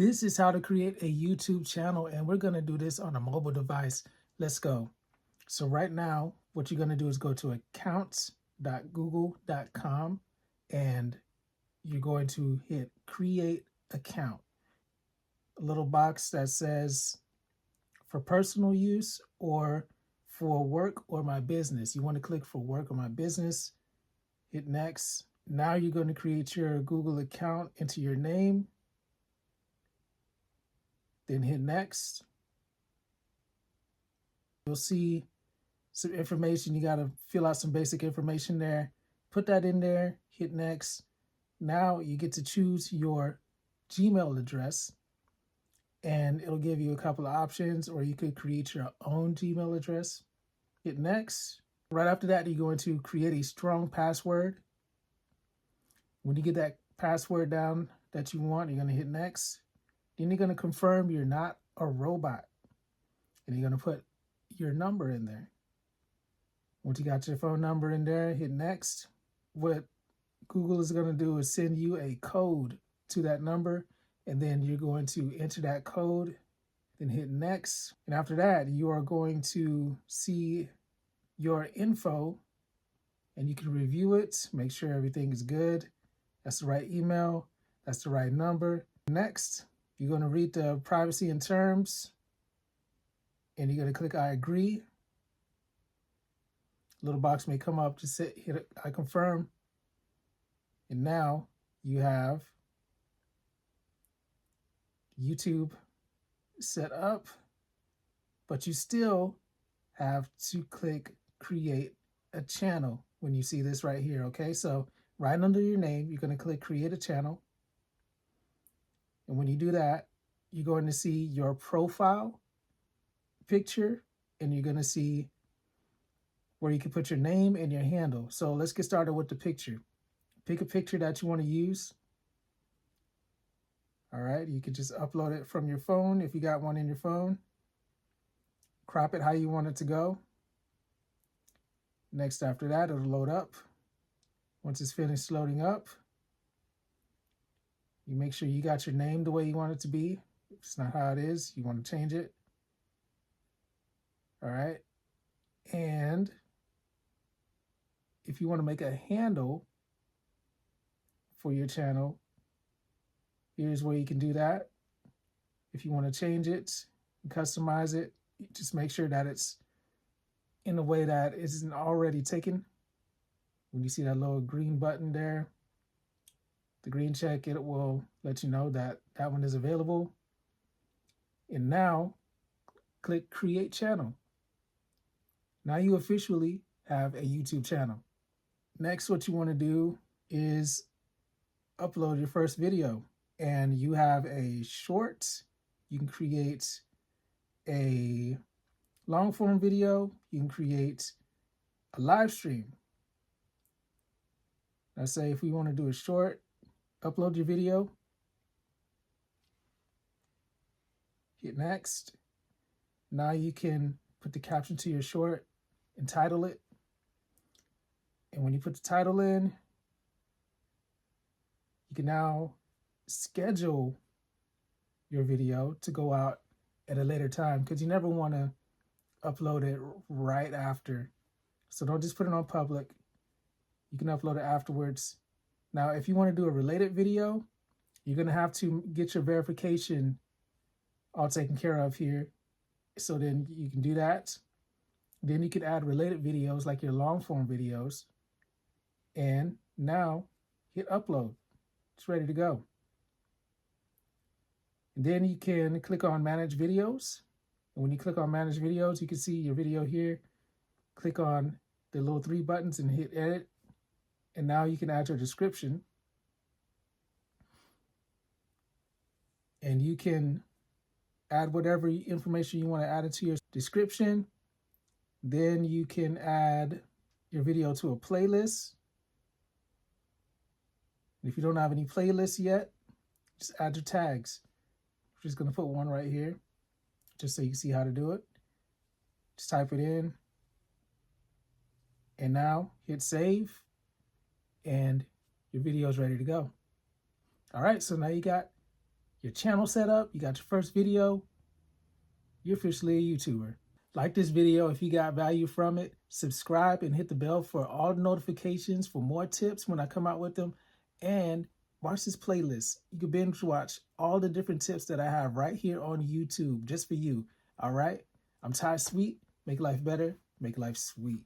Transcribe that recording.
This is how to create a YouTube channel, and we're going to do this on a mobile device. Let's go. So right now, what you're going to do is go to accounts.google.com and you're going to hit create account. A little box that says for personal use or for work or my business. You want to click for work or my business, hit next. Now you're going to create your Google account, enter your name, then hit next. You'll see some information. You got to fill out some basic information there. Put that in there, hit next. Now you get to choose your Gmail address and it'll give you a couple of options, or you could create your own Gmail address. Hit next. Right after that, you're going to create a strong password. When you get that password down that you want, you're going to hit next. Then you're going to confirm you're not a robot. And you're going to put your number in there. Once you got your phone number in there, hit next. What Google is going to do is send you a code to that number, and then you're going to enter that code, then hit next. And after that, you are going to see your info and you can review it, make sure everything is good. That's the right email, that's the right number. Next, you're going to read the privacy and terms, and you're going to click I agree. A little box may come up, just hit I confirm. And now you have YouTube set up, but you still have to click create a channel when you see this right here, okay? So right under your name, you're going to click create a channel. And when you do that, you're going to see your profile picture, and you're going to see where you can put your name and your handle. So let's get started with the picture. Pick a picture that you want to use. All right, you can just upload it from your phone if you got one in your phone. Crop it how you want it to go. Next, after that, it'll load up. Once it's finished loading up, you make sure you got your name the way you want it to be. If it's not how it is, you want to change it. All right. And if you want to make a handle for your channel, here's where you can do that. If you want to change it and customize it, just make sure that it's in a way that isn't already taken. When you see that little green button there, the green check, it will let you know that that one is available. And now click create channel. Now you officially have a YouTube channel. Next, what you want to do is upload your first video. And you have a short, you can create a long form video, you can create a live stream. Let's say if we want to do a short, upload your video, hit next. Now you can put the caption to your short and title it. And when you put the title in, you can now schedule your video to go out at a later time, because you never want to upload it right after. So don't just put it on public. You can upload it afterwards. Now, if you want to do a related video, you're going to have to get your verification all taken care of here. So then you can do that. Then you can add related videos like your long form videos. And now hit upload. It's ready to go. And then you can click on manage videos. And when you click on manage videos, you can see your video here. Click on the little 3 buttons and hit edit. And now you can add your description. And you can add whatever information you want to add into your description. Then you can add your video to a playlist. If you don't have any playlists yet, just add your tags. I'm just going to put one right here, just so you can see how to do it. Just type it in. And now hit save, and your video is ready to go. All right, so now you got your channel set up, you got your first video, you're officially a YouTuber. Like this video if you got value from it. Subscribe and hit the bell for all the notifications for more tips when I come out with them. And watch this playlist. You can binge watch all the different tips that I have right here on YouTube just for you. All right? I'm Ty Sweet. Make life better. Make life sweet.